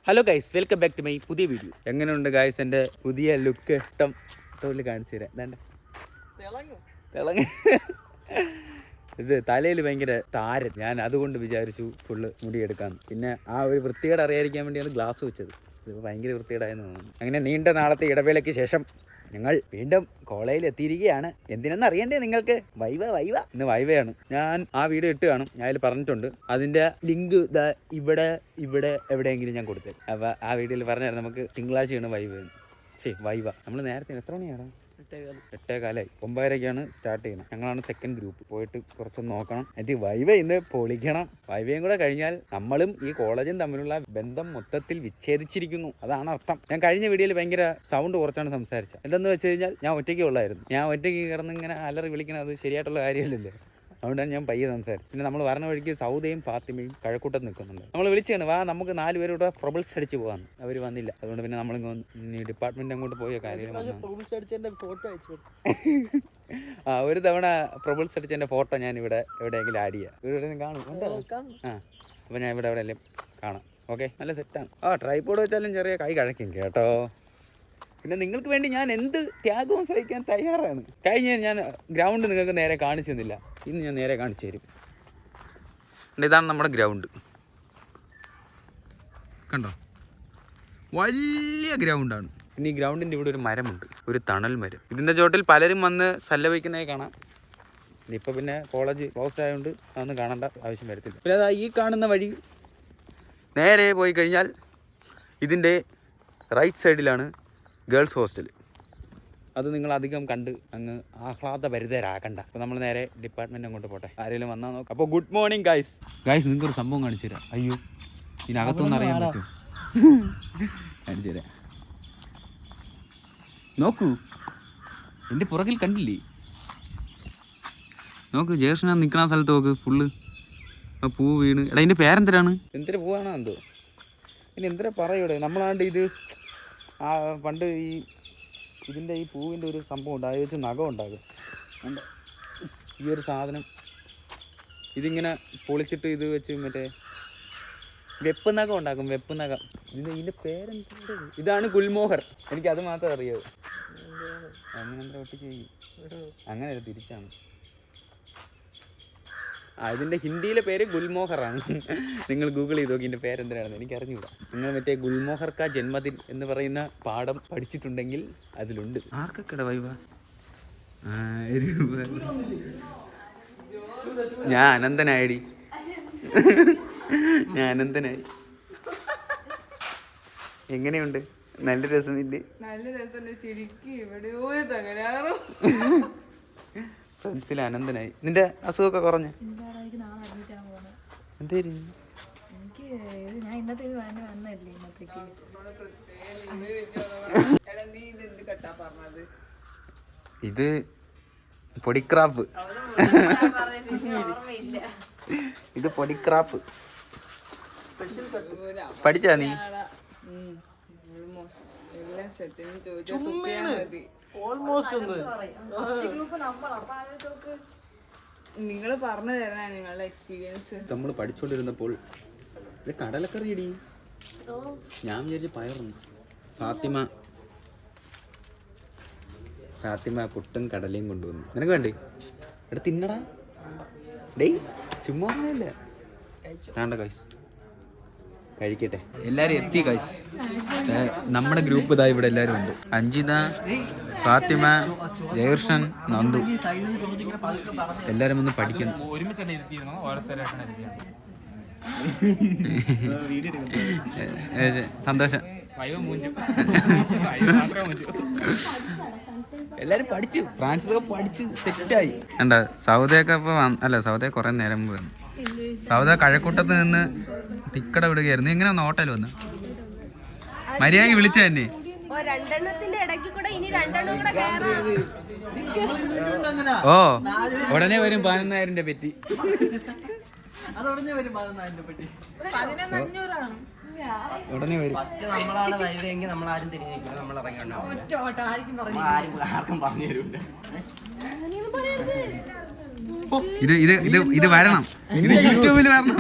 Hello guys, welcome back to my പുതിയ video. എങ്ങനെയുണ്ട് guys എൻ്റെ പുതിയ ലുക്ക്? ഇഷ്ടം തൊഴിൽ കാണിച്ചു തരാം. എന്താണ്ട് തിളങ്ങ ഇത് തലയിൽ ഭയങ്കര താരൻ. ഞാൻ അതുകൊണ്ട് വിചാരിച്ചു ഫുള്ള് മുടിയെടുക്കാമെന്ന്. പിന്നെ ആ ഒരു വൃത്തികേട് അറിയാതിരിക്കാൻ വേണ്ടിയാണ് ഗ്ലാസ് വെച്ചത്. ഇത് ഭയങ്കര വൃത്തികേടായെന്ന് തോന്നുന്നു. അങ്ങനെ നീണ്ട നാളത്തെ ഇടവേളയ്ക്ക് ശേഷം ഞങ്ങൾ വീണ്ടും കോളേജിൽ എത്തിയിരിക്കുകയാണ്. എന്തിനെന്ന് അറിയണ്ടേ നിങ്ങൾക്ക്? വൈവ ഇന്ന് വൈവയാണ്. ഞാൻ ആ വീഡിയോ ഇട്ട് കാണും, ഞാൻ അതിൽ പറഞ്ഞിട്ടുണ്ട്. അതിൻ്റെ ലിങ്ക് ഇവിടെ എവിടെയെങ്കിലും ഞാൻ കൊടുത്തത്. അപ്പോൾ ആ വീഡിയോയിൽ പറഞ്ഞാൽ നമുക്ക് തിങ്കളാഴ്ചയാണ് വൈവ. നമ്മൾ നേരത്തെ എത്ര മണിയാണ്? 8:15. 9:30ക്കാണ് സ്റ്റാർട്ട് ചെയ്യണം. ഞങ്ങളാണ് സെക്കൻഡ് ഗ്രൂപ്പ്. പോയിട്ട് കുറച്ചൊന്ന് നോക്കണം. എന്നിട്ട് വൈവ ഇന്ന് പൊളിക്കണം. വൈവയും കൂടെ കഴിഞ്ഞാൽ നമ്മളും ഈ കോളേജും തമ്മിലുള്ള ബന്ധം മൊത്തത്തിൽ വിച്ഛേദിച്ചിരിക്കുന്നു. അതാണ് അർത്ഥം. ഞാൻ കഴിഞ്ഞ വീഡിയോയിൽ ഭയങ്കര സൗണ്ട് കുറച്ചാണ് സംസാരിച്ചത്. എന്തെന്ന് വെച്ച് കഴിഞ്ഞാൽ ഞാൻ ഒറ്റയ്ക്ക് ഉള്ളായിരുന്നു. ഞാൻ ഒറ്റയ്ക്ക് കിടന്ന് ഇങ്ങനെ അലറി വിളിക്കുന്നത് ശരിയായിട്ടുള്ള കാര്യമല്ലല്ലോ. അതുകൊണ്ടാണ് ഞാൻ പയ്യെ സംസാരിച്ചത്. പിന്നെ നമ്മൾ പറഞ്ഞ വഴിക്ക് സൗദയും ഫാത്തിമയും കഴക്കൂട്ടത്ത് നിൽക്കുന്നുണ്ട്. നമ്മൾ വിളിച്ചാണ്, വാ നമുക്ക് 4 പേരോടെ പ്രബിൾസ് അടിച്ച് പോകാമെന്ന്. അവർ വന്നില്ല. അതുകൊണ്ട് പിന്നെ നമ്മൾ ഡിപ്പാർട്ട്മെന്റ് അങ്ങോട്ട് പോയ കാര്യം ഒരു തവണ പ്രബിൾസ് അടിച്ചതിൻ്റെ ഫോട്ടോ ഞാൻ ഇവിടെ എവിടെയെങ്കിലും ആഡ് ചെയ്യാം. ഇവിടെ കാണും. അപ്പോൾ ഞാൻ ഇവിടെ എവിടെയെങ്കിലും കാണാം. ഓക്കെ, നല്ല സെറ്റാണ്. ട്രൈപോഡ് വെച്ചാലും ചെറിയ കൈ കഴക്കും കേട്ടോ. പിന്നെ നിങ്ങൾക്ക് വേണ്ടി ഞാൻ എന്ത് ത്യാഗവും സഹിക്കാൻ തയ്യാറാണ്. കഴിഞ്ഞ ഞാൻ ഗ്രൗണ്ട് നിങ്ങൾക്ക് നേരെ കാണിച്ചു തന്നില്ല. ഇന്ന് ഞാൻ നേരെ കാണിച്ചു തരും. ഇതാണ് നമ്മുടെ ഗ്രൗണ്ട്. കണ്ടോ, വലിയ ഗ്രൗണ്ടാണ്. പിന്നെ ഈ ഗ്രൗണ്ടിൻ്റെ ഇവിടെ ഒരു മരമുണ്ട്, ഒരു തണൽ മരം. ഇതിൻ്റെ ചോട്ടിൽ പലരും വന്ന് സല്ലപിക്കുന്നതായി കാണാം. ഇപ്പോൾ പിന്നെ കോളേജ് ക്ലോസ്ഡ് ആയതുകൊണ്ട് അതൊന്നും കാണേണ്ട ആവശ്യം വരത്തില്ല. പിന്നെ അതാ ഈ കാണുന്ന വഴി നേരെ പോയി കഴിഞ്ഞാൽ ഇതിൻ്റെ റൈറ്റ് സൈഡിലാണ് ഗേൾസ് ഹോസ്റ്റൽ. അത് നിങ്ങൾ അധികം കണ്ട് അങ്ങ് ആഹ്ലാദഭരിതരാകണ്ട. അപ്പോൾ നമ്മൾ നേരെ ഡിപ്പാർട്ട്മെൻറ്റ് അങ്ങോട്ട് പോട്ടെ. ആരെങ്കിലും വന്നാൽ നോക്കാം. അപ്പോൾ ഗുഡ് മോർണിംഗ് ഗൈസ്. നിങ്ങൾക്കൊരു സംഭവം കാണിച്ചു തരാം. അയ്യോ, ഇതിനകത്തൊന്നും അറിയാൻ പറ്റും. കാണിച്ചു തരാം. നോക്കൂ, എൻ്റെ പുറകിൽ കണ്ടില്ലേ? നോക്ക്, ജേഷനാ നിൽക്കണ സ്ഥലത്ത് നോക്ക്. ഫുള്ള് പൂ വീണ്. എടാ ഇതിൻ്റെ പേരെന്തരാണ്? എന്തിനു പൂവാണോ എന്തോ? ഇനി എന്തിനാ പറയൂടെ? നമ്മളാണ്ട് ഇത് പണ്ട് ഇതിൻ്റെ ഈ പൂവിൻ്റെ ഒരു സംഭവം ഉണ്ട്. അത് വെച്ച് നഖം ഉണ്ടാകും. ഈ ഒരു സാധനം ഇതിങ്ങനെ പൊളിച്ചിട്ട് ഇത് വെച്ച് മറ്റേ വെപ്പ് നഖം ഉണ്ടാക്കും. വെപ്പ് നഖം. ഇതിൻ്റെ പേരെന്താ? ഇതാണ് ഗുൽമോഹർ. എനിക്കത് മാത്രമേ അറിയാവൂ. അങ്ങനെ ഒട്ടിച്ച് അങ്ങനെ തിരിച്ചാണ്. ഇതിൻ്റെ ഹിന്ദിയിലെ പേര് ഗുൽമോഹറാണ്. നിങ്ങൾ ഗൂഗിൾ ചെയ്ത് നോക്കി ഇതിൻ്റെ പേരെന്തിനാണെന്ന്. എനിക്ക് അറിഞ്ഞൂടാ. നിങ്ങൾ മറ്റേ ഗുൽമോഹർ കാ ജന്മദിൻ എന്ന് പറയുന്ന പാഠം പഠിച്ചിട്ടുണ്ടെങ്കിൽ അതിലുണ്ട്. ആർക്കൊക്കെ വൈവ? ഞാൻ അനന്തനായി. എങ്ങനെയുണ്ട്? നല്ല രസമില്ലേ? നല്ല രസം. ശരിക്കും എവിടെയോ തകരാറോ. ഫ്രണ്ട്സിൽ അനന്തനായി. നിന്റെ അസുഖമൊക്കെ കുറഞ്ഞ? ഇത് പൊടിക്രാപ്പ്. ഇത് പൊടിക്രാപ്പ്. പഠിച്ചാ നീ? നിങ്ങൾ പറഞ്ഞു തരണേ നിങ്ങളുടെ എക്സ്പീരിയൻസ്. നമ്മൾ പഠിച്ചോണ്ടിരുന്നപ്പോൾ ഇത് കടലക്കറി ഇടി. ഞാൻ വിചാരിച്ച പയറുന്നു. ഫാത്തിമ പുട്ടും കടലയും കൊണ്ടുവന്നു. നിനക്ക് വേണ്ടേ? ഇവിടെ തിന്നടാ. ഡേയ് ചുമ്മാ ഒന്നുമില്ല. വേണ്ട കൈസ്, കഴിക്കട്ടെ. എല്ലാരും എത്തി കൈസ്. നമ്മുടെ ഗ്രൂപ്പ് ഇതാ ഇവിടെ എല്ലാരും ഉണ്ട്. അഞ്ജിത, ഫാത്തിമ, ജയകൃഷ്ണൻ, നന്ദു, എല്ലാരും ഒന്ന് പഠിക്കണം. സന്തോഷം. എല്ലാരും പഠിച്ചു. ഫ്രാൻസിലൊക്കെ പഠിച്ച് സെറ്റായി. കണ്ട സൗദയൊക്കെ ഇപ്പൊ സൗദ കുറെ നേരം മുമ്പ് വന്നു. സൗദ കഴക്കൂട്ടത്ത് നിന്ന് തിക്കട വിടുകയായിരുന്നു. എങ്ങനെ ഒന്ന് ഹോട്ടൽ വന്ന് മര്യാദക്ക് വിളിച്ചു തന്നെ. ഓ ഉടനെ വരും 11,000 പെറ്റി. ഉടനെ വരും. ഇത് വരണം. ഇത് യൂട്യൂബിൽ വരണം.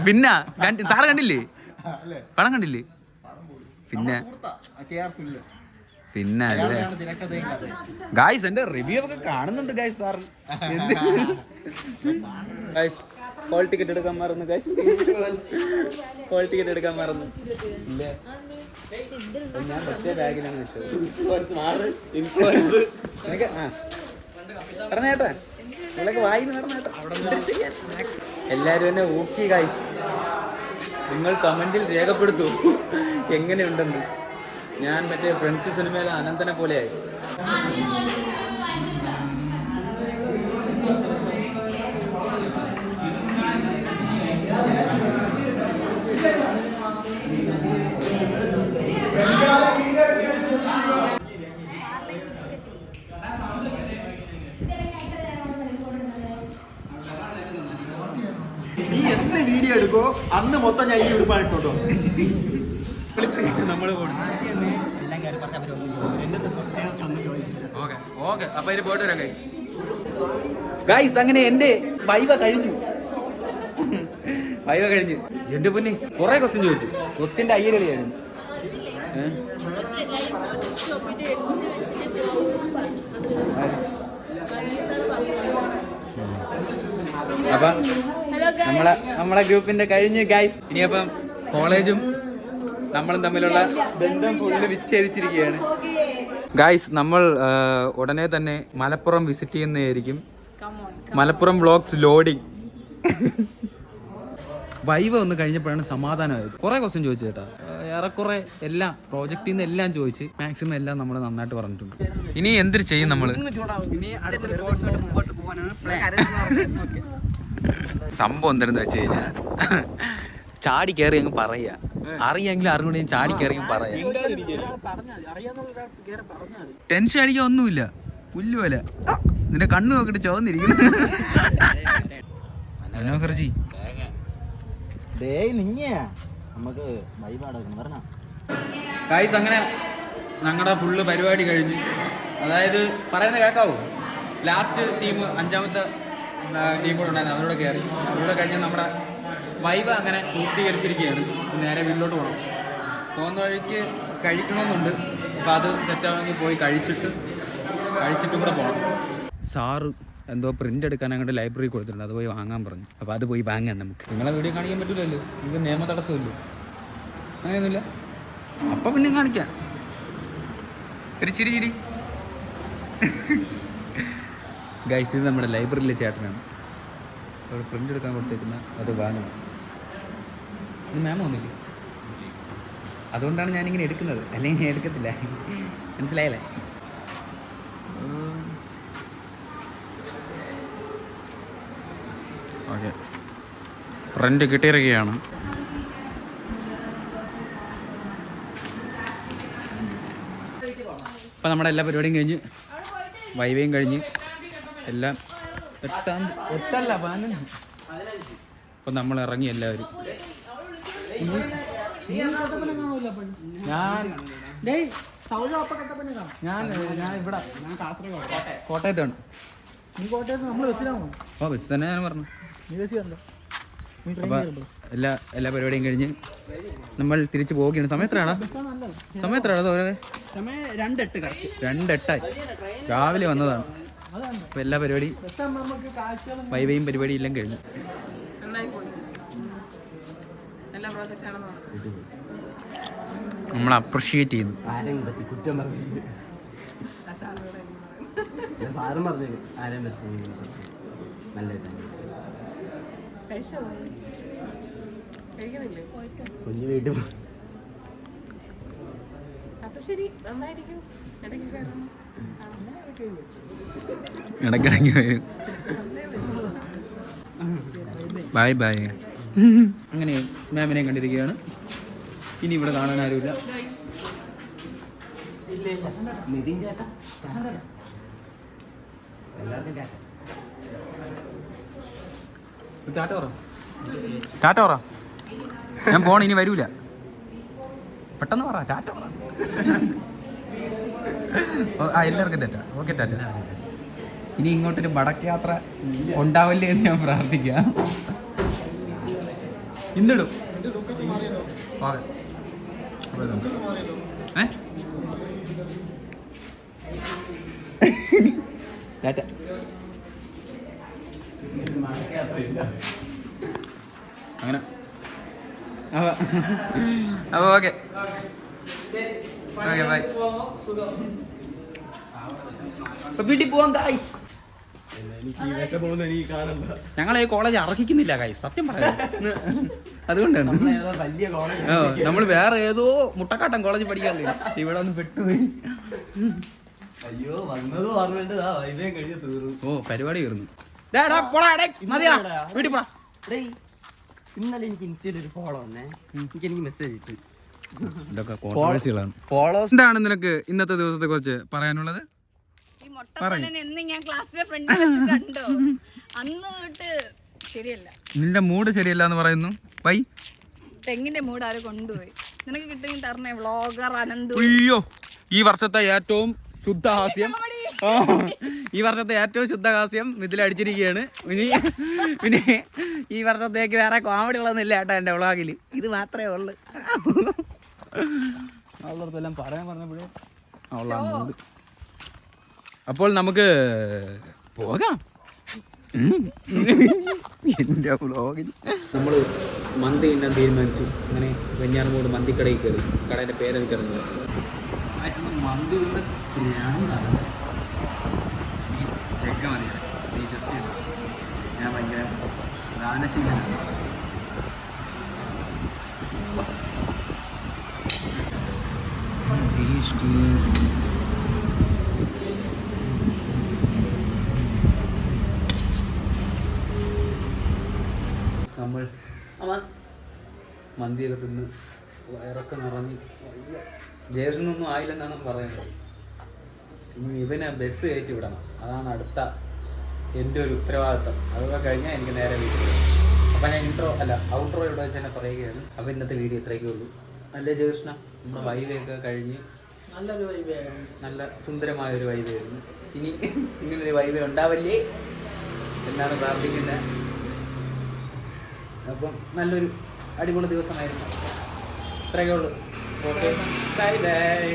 പിന്നെ സാറ് കണ്ടില്ലേ പടം കണ്ടില്ലേ പിന്നെ പിന്നെ ഗായ്സ് എന്റെ റിവ്യൂ ഒക്കെ കാണുന്നുണ്ട് guys sir guys hall ticket എടുക്കാൻ മറന്നു ഗായ്സ് ഹോൾ ടിക്കറ്റ് എടുക്കാൻ മറന്നു ഇല്ല ഞാൻ മറ്റേ ബാഗിലാണ് പറഞ്ഞേട്ടാ നിങ്ങളൊക്കെ വായിന്ന് പറഞ്ഞേട്ടാ എല്ലാരും എന്നെ ഓക്കെ ഗായ്സ് നിങ്ങൾ കമന്റിൽ രേഖപ്പെടുത്തൂ എങ്ങനെയുണ്ടെന്ന് ഞാൻ മറ്റേ ഫ്രണ്ട്സ് സിനിമയിലെ അനന്തനെ പോലെയായി നീ എന്ത് വീഡിയോ എടുക്കോ അന്ന് മൊത്തം ഞാൻ ഈ ഉടുപ്പായിട്ടോ വിളിച്ച് നമ്മൾ ഓക്കെ അപ്പൊ ഇതിന് പോയിട്ട് വരാം ഗൈസ് ഗൈസ് അങ്ങനെ എന്റെ വൈവ കഴിഞ്ഞു എന്റെ പൊന്നെ കുറെ ക്വസ്റ്റ്യൻ ചോദിച്ചു ക്വസ്റ്റ്യന്റെ അയ്യരടിയായിരുന്നു അപ്പൊ നമ്മളെ ഗ്രൂപ്പിന്റെ കഴിഞ്ഞ് ഗൈസ് ഇനിയപ്പം കോളേജും നമ്മളും തമ്മിലുള്ള ബന്ധം ഫുള്ള് വിച്ഛേദിച്ചിരിക്കുകയാണ് ഗൈസ് നമ്മൾ ഉടനെ തന്നെ മലപ്പുറം വിസിറ്റ് ചെയ്യുന്നതായിരിക്കും മലപ്പുറം വ്ളോഗ്സ് ലോഡിങ് വൈവ ഒന്ന് കഴിഞ്ഞപ്പോഴാണ് സമാധാനമായത് കുറെ ക്വസ്റ്റ്യൻ ചോദിച്ചു കേട്ടോ ഏറെക്കുറെ എല്ലാം പ്രോജക്റ്റിൽ നിന്ന് എല്ലാം ചോദിച്ച് മാക്സിമം എല്ലാം നമ്മൾ നന്നായിട്ട് പറഞ്ഞിട്ടുണ്ട് ഇനി എന്തൊരു ചെയ്യും നമ്മള് സംഭവം എന്താണെന്ന് വെച്ച് കഴിഞ്ഞാൽ ചാടി കയറി അങ്ങ് പറയാ അറിയാമെങ്കിലും അറിഞ്ഞൂടെയും ചാടി കയറി അങ്ങ് പറയാ ടെൻഷൻ അടിക്കാൻ ഒന്നുമില്ല പുല്ലുപോലെ നിന്റെ കണ്ണു നോക്കിട്ട് ചോന്നിരിക്കുന്നു മനോഹർജി ഗൈസ് അങ്ങനെ ഞങ്ങളുടെ ഫുള്ള് പരിപാടി കഴിഞ്ഞ് അതായത് പറയുന്നത് കേൾക്കാവൂ ലാസ്റ്റ് ടീം അഞ്ചാമത്തെ ടീം കൂടെ ഉണ്ടായിരുന്നു അവരോട് കയറി അവരോട് കഴിഞ്ഞ് നമ്മുടെ വൈബ് അങ്ങനെ പൂർത്തീകരിച്ചിരിക്കുകയാണ് നേരെ വീട്ടിലോട്ട് പോകണം പോകുന്ന വഴിക്ക് കഴിക്കണമെന്നുണ്ട് അപ്പോൾ അത് സെറ്റാണെങ്കിൽ പോയി കഴിച്ചിട്ടും കൂടെ പോകണം സാറ് എന്തോ പ്രിൻ്റ് എടുക്കാൻ അങ്ങോട്ട് ലൈബ്രറി കൊടുത്തിട്ടുണ്ട് അത് പോയി വാങ്ങാൻ പറഞ്ഞു അപ്പോൾ അത് പോയി വാങ്ങാൻ നമുക്ക് നിങ്ങളെ വീഡിയോ കാണിക്കാൻ പറ്റില്ലല്ലോ നിങ്ങൾക്ക് നിയമ തടസ്സമില്ലോ അങ്ങനെയൊന്നുമില്ല അപ്പം പിന്നെ കാണിക്കാം ഒരു ചിരി ഗൈസ് ഇത് നമ്മുടെ ലൈബ്രറിയിലെ ചേട്ടനാണ് ഒരു പ്രിൻ്റ് എടുക്കാൻ കൊടുത്തേക്കുന്ന അത് വാങ്ങണം ഇത് മാം വന്നില്ലേ അതുകൊണ്ടാണ് ഞാനിങ്ങനെ എടുക്കുന്നത് അല്ലെങ്കിൽ ഞാൻ എടുക്കത്തില്ല മനസ്സിലായല്ലേ ഓക്കെ റെൻ്റ് കിട്ടിയിരിക്കുകയാണ് അപ്പം നമ്മുടെ എല്ലാ പരിപാടിയും കഴിഞ്ഞ് വൈവയും കഴിഞ്ഞ് എല്ലാം 8 അപ്പം നമ്മൾ ഇറങ്ങി എല്ലാവരും ഞാൻ ഇവിടെ കോട്ടയത്താണ് ഓ ബസ് തന്നെ ഞാൻ പറഞ്ഞു അപ്പം എല്ലാ പരിപാടിയും കഴിഞ്ഞ് നമ്മൾ തിരിച്ചു പോവുകയാണ് സമയത്രാടാ അതോ 2:08 രാവിലെ വന്നതാണ് അപ്പം എല്ലാ പരിപാടിയും വൈവയും പരിപാടിയും എല്ലാം കഴിഞ്ഞു നമ്മൾ അപ്രിഷിയേറ്റ് ചെയ്യുന്നു ഇടയ്ക്കിടയ്ക്ക് വരും ബൈ ബൈ അങ്ങനെ മാമിനെ കണ്ടിരിക്കുകയാണ് ഇനി ഇവിടെ കാണാൻ ആരുമില്ല ടാറ്റ പറ ഞാൻ പോണ ഇനി വരൂല പെട്ടെന്ന് പറ ടാറ്റ പറ എല്ലാവർക്കും ടാറ്റ ഓക്കെ ടാറ്റ ഇനി ഇങ്ങോട്ടൊരു വടക്ക് യാത്ര ഉണ്ടാവില്ലേ എന്ന് ഞാൻ പ്രാർത്ഥിക്കാം. ഇന്നിടും ടാറ്റ. അങ്ങനെ അപ്പോൾ ഓക്കെ ഓക്കെ ബൈ. വീട്ടിൽ പോവാം ഗായ്സ്. ഞങ്ങളെ ഈ കോളേജ് അർഹിക്കുന്നില്ല ഗായ്സ്, സത്യം പറയാം. അതുകൊണ്ടാണ് നമ്മൾ വേറെ ഏതോ മുട്ടക്കാട്ടം കോളേജ് പഠിക്കാറില്ല, ഇവിടെ ഒന്ന് പെട്ടുപോയി. അയ്യോ വന്നത് ഓർമ്മേണ്ടതാ, വൈദ്യം കഴിഞ്ഞ് തീർന്നു. ഓ പരിപാടി തീർന്നു. വീട്ടിൽ പോടാ. ഇന്നലെ എനിക്ക് ഇൻസ്റ്റയിൽ ഒരു ഫോളോ വന്നേ, എനിക്ക് മെസ്സേജ് ഇട്ട്. ഇതൊക്കെ കോൺട്രവേഴ്സികളാണ്. ഫോളോവേഴ്സ്. എന്താണ് നിനക്ക് ഇന്നത്തെ ദിവസത്തെ കുറിച്ച് പറയാനുള്ളത്? ഞാൻ ക്ലാസ്സിലെ ഫ്രണ്ട് കണ്ടോ, അന്ന് തൊട്ട് ശരിയല്ല. നിന്റെ മൂഡ് ശരിയല്ല എന്ന് പറയുന്നു. വൈ? തെങ്ങിന്റെ മൂഡ് ആര് കൊണ്ടുപോയി? നിനക്ക് കിട്ടുമെങ്കിൽ തരണേ വ്ളോഗർ അനന്തു. അയ്യോ, ഈ വർഷത്തെ ഏറ്റവും ശുദ്ധഹാസ്യം, ഈ വർഷത്തെ ഏറ്റവും ശുദ്ധഹാസ്യം ഇതിലടിച്ചിരിക്കുകയാണ്. പിന്നെ ഈ വർഷത്തേക്ക് വേറെ കോമഡികളൊന്നും ഇല്ല കേട്ടോ എൻ്റെ വ്ളോഗിൽ, ഇത് മാത്രമേ ഉള്ളൂ. അവളെല്ലാം പറയാൻ പറഞ്ഞപ്പോഴേ അവളാ മൂഡ്. അപ്പോൾ നമുക്ക് പോകാം. എൻ്റെ വ്ളോഗിൽ നമ്മൾ മന്തി തിന്നാൻ തീരുമാനിച്ചു. അങ്ങനെ വെഞ്ഞാറമൂട് മന്തിക്കടയിൽ കയറി. കടേൻ്റെ പേരെനിക്കറിഞ്ഞത് മന്തി കൊണ്ട് നീ ജസ്റ്റ് ഞാൻ ഭയങ്കര ദാനശീലനാണ്. നമ്മൾ മന്തിയൊക്കെ തിന്ന് വയറൊക്കെ നിറഞ്ഞ് ജേഷനൊന്നും ആയില്ലെന്നാണ് പറയുന്നത്. ഇനി ഇവനെ ബസ് കയറ്റി വിടണം, അതാണ് അടുത്ത എൻ്റെ ഒരു ഉത്തരവാദിത്തം. അതൊക്കെ കഴിഞ്ഞാൽ എനിക്ക് നേരെ വീട്ടിൽ. അപ്പം ഞാൻ ഔട്ട്രോ ഇവിടെ വെച്ച് തന്നെ പറയുകയാണ്. അപ്പോൾ ഇന്നത്തെ വീഡിയോ ഇത്രയൊക്കെ ഉള്ളൂ. നല്ല ജേഷന നമ്മുടെ വൈവയൊക്കെ കഴിഞ്ഞ് നല്ലൊരു വൈവയായിരുന്നു, നല്ല സുന്ദരമായൊരു വൈവയായിരുന്നു. ഇനി ഇങ്ങനൊരു വൈവ ഉണ്ടാവല്ലേ എന്നാണ് പ്രാർത്ഥിക്കുന്നത്. അപ്പം നല്ലൊരു അടിപൊളി ദിവസമായിരുന്നു. ഇത്രയൊക്കെ ഉള്ളൂ. Okay, bye bye.